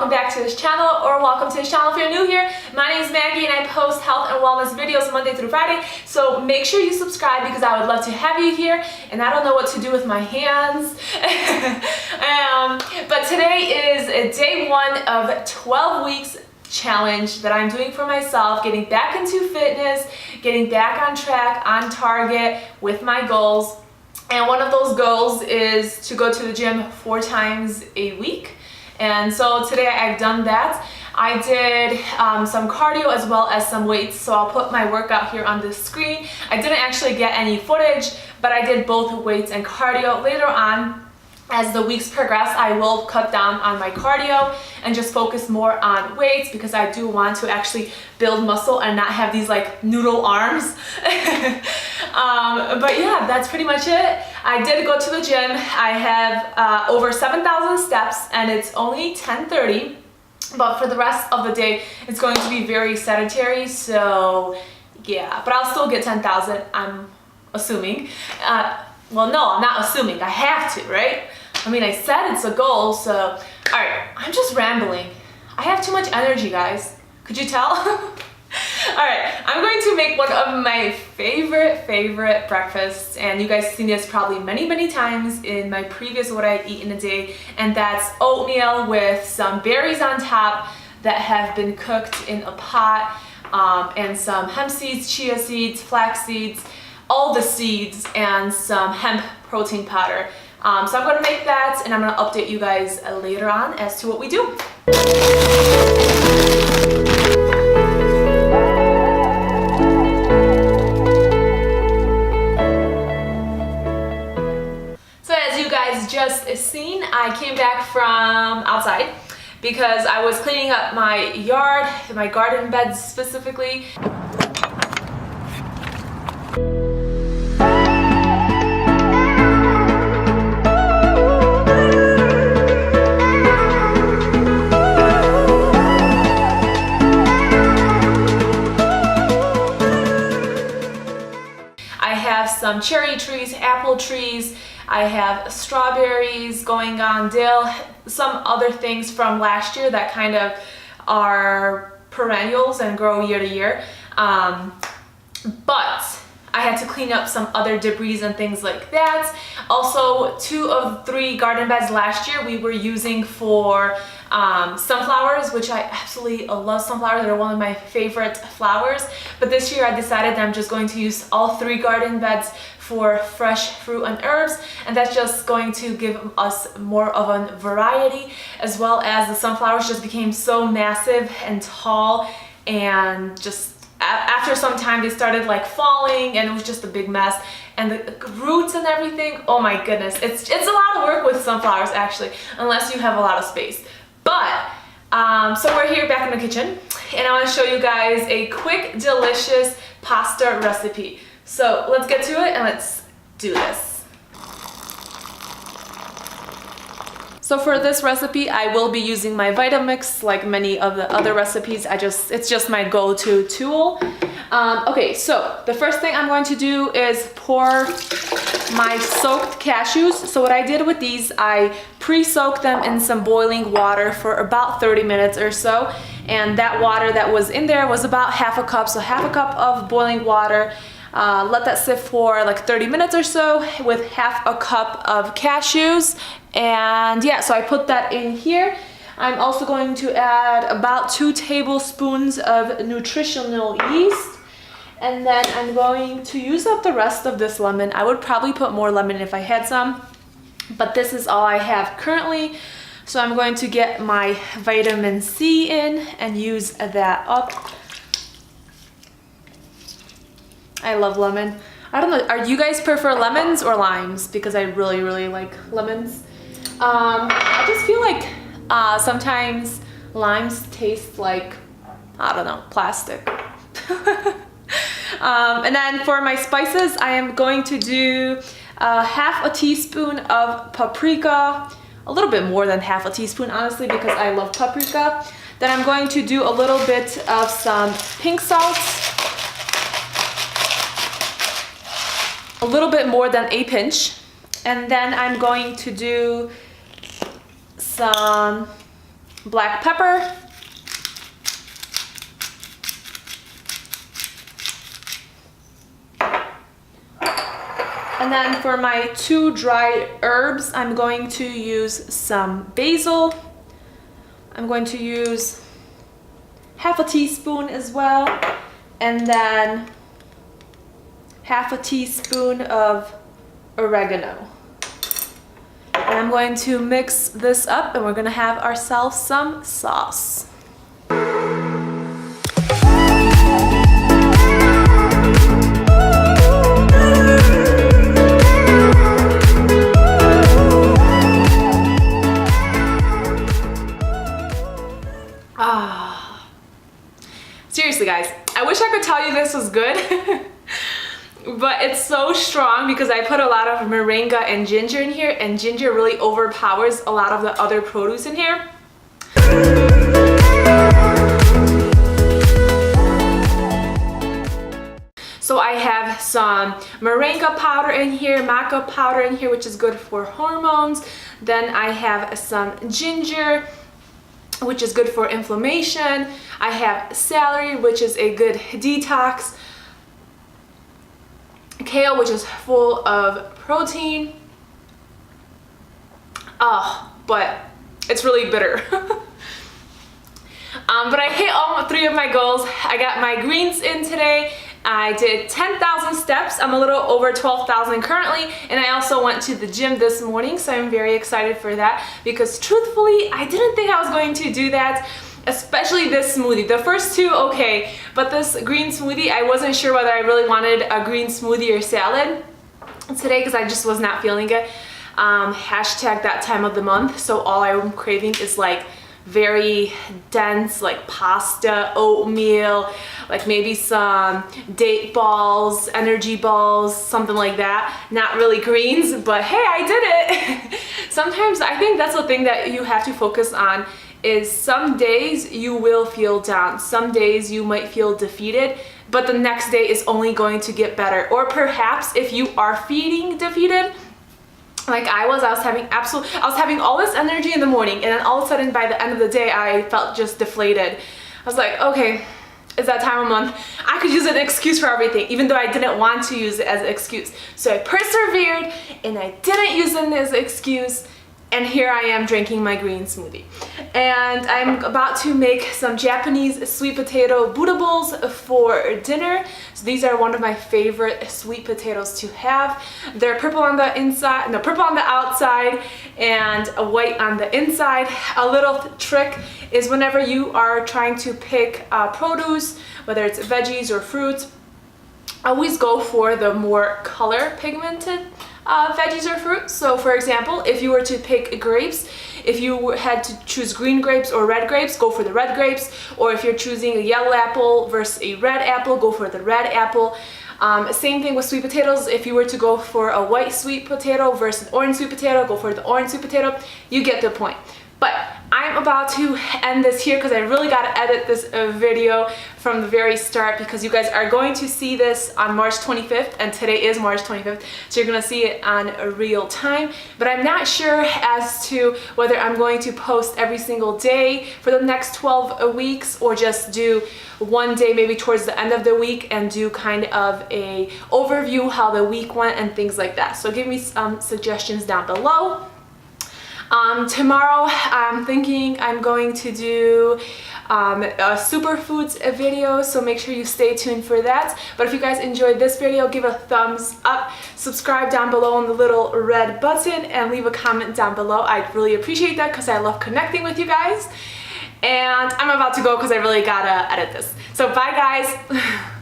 welcome back to this channel, or welcome to this channel if you're new here. My name is Maggie and I post health and wellness videos Monday through Friday, so make sure you subscribe because I would love to have you here, and I don't know what to do with my hands. But today is day one of 12 weeks challenge that I'm doing for myself, getting back into fitness, getting back on track, on target with my goals. And one of those goals is to go to the gym 4 times a week. And so today I've done that. I did some cardio as well as some weights, so I'll put my workout here on the screen. I didn't actually get any footage, but I did both weights and cardio. Later on, as the weeks progress, I will cut down on my cardio and just focus more on weights because I do want to actually build muscle and not have these like noodle arms. But yeah, that's pretty much it. I did go to the gym. I have over 7,000 steps and it's only 10:30, but for the rest of the day, it's going to be very sedentary. So yeah, but I'll still get 10,000, I'm assuming. Well, no, I'm not assuming. I have to, right? I mean, I said it's a goal, so... Alright, I'm just rambling. I have too much energy, guys. Could you tell? Alright, I'm going to make one of my favorite breakfasts, and you guys have seen this probably many times in my previous what I eat in a day, and that's oatmeal with some berries on top that have been cooked in a pot, and some hemp seeds, chia seeds, flax seeds, all the seeds, and some hemp protein powder. So I'm going to make that and I'm going to update you guys later on as to what we do. So as you guys just seen, I came back from outside because I was cleaning up my yard, my garden beds specifically. Some cherry trees, apple trees, I have strawberries going on, dill, some other things from last year that kind of are perennials and grow year to year. But I had to clean up some other debris and things like that. Also, 2 of 3 garden beds last year we were using for sunflowers, which I absolutely love sunflowers. They're one of my favorite flowers. But this year I decided that I'm just going to use all 3 garden beds for fresh fruit and herbs, and that's just going to give us more of a variety, as well as the sunflowers just became so massive and tall, and just after some time they started like falling and it was just a big mess, and the roots and everything, oh my goodness, it's a lot of work with sunflowers actually, unless you have a lot of space. But so we're here back in the kitchen and I want to show you guys a quick delicious pasta recipe. So let's get to it and let's do this. So for this recipe, I will be using my Vitamix like many of the other recipes. It's just my go-to tool. Okay, so the first thing I'm going to do is pour my soaked cashews. So what I did with these, I pre-soaked them in some boiling water for about 30 minutes or so. And that water that was in there was about half a cup. So half a cup of boiling water. Let that sit for like 30 minutes or so with half a cup of cashews. And yeah, so I put that in here. I'm also going to add about 2 tablespoons of nutritional yeast. And then I'm going to use up the rest of this lemon. I would probably put more lemon if I had some, but this is all I have currently. So I'm going to get my vitamin C in and use that up. I love lemon. I don't know, do you guys prefer lemons or limes? Because I really like lemons. I just feel like sometimes limes taste like, I don't know, plastic. And then for my spices, I am going to do half a teaspoon of paprika, a little bit more than half a teaspoon honestly because I love paprika. Then I'm going to do a little bit of some pink salt, a little bit more than a pinch, and then I'm going to do some black pepper. And then for my 2 dried herbs, I'm going to use some basil. I'm going to use half a teaspoon as well, and then half a teaspoon of oregano. And I'm going to mix this up and we're gonna have ourselves some sauce. Seriously guys, I wish I could tell you this was good, but it's so strong because I put a lot of moringa and ginger in here, and ginger really overpowers a lot of the other produce in here. So I have some moringa powder in here, maca powder in here, which is good for hormones. Then I have some ginger, which is good for inflammation. I have celery, which is a good detox. Kale, which is full of protein. Oh, but it's really bitter. But I hit all 3 of my goals. I got my greens in today. I did 10,000 steps. I'm a little over 12,000 currently, and I also went to the gym this morning, so I'm very excited for that because truthfully, I didn't think I was going to do that, especially this smoothie. The first 2, okay, but this green smoothie, I wasn't sure whether I really wanted a green smoothie or salad today because I just was not feeling it. Hashtag that time of the month, so all I'm craving is like very dense, like pasta, oatmeal, like maybe some date balls, energy balls, something like that. Not really greens, but hey, I did it. Sometimes I think that's the thing that you have to focus on is some days you will feel down. Some days you might feel defeated, but the next day is only going to get better. Or perhaps if you are feeling defeated, like I was having all this energy in the morning, and then all of a sudden by the end of the day I felt just deflated. I was like, okay, it's that time of month. I could use an excuse for everything, even though I didn't want to use it as an excuse. So I persevered and I didn't use it as an excuse, and here I am drinking my green smoothie. And I'm about to make some Japanese sweet potato Buddha bowls for dinner. So these are one of my favorite sweet potatoes to have. They're purple on the inside, no, purple on the outside and white on the inside. A little trick is whenever you are trying to pick produce, whether it's veggies or fruits, always go for the more color pigmented veggies or fruits. So for example, if you were to pick grapes, if you had to choose green grapes or red grapes, go for the red grapes. Or if you're choosing a yellow apple versus a red apple, go for the red apple. Same thing with sweet potatoes. If you were to go for a white sweet potato versus an orange sweet potato, go for the orange sweet potato. You get the point. But I'm about to end this here because I really got to edit this video from the very start because you guys are going to see this on March 25th, and today is March 25th, so you're going to see it on real time. But I'm not sure as to whether I'm going to post every single day for the next 12 weeks or just do one day maybe towards the end of the week and do kind of a overview how the week went and things like that. So give me some suggestions down below. Tomorrow I'm thinking I'm going to do a superfoods video, so make sure you stay tuned for that. But if you guys enjoyed this video, give a thumbs up, subscribe down below on the little red button, and leave a comment down below. I'd really appreciate that because I love connecting with you guys. And I'm about to go because I really gotta edit this. So bye guys.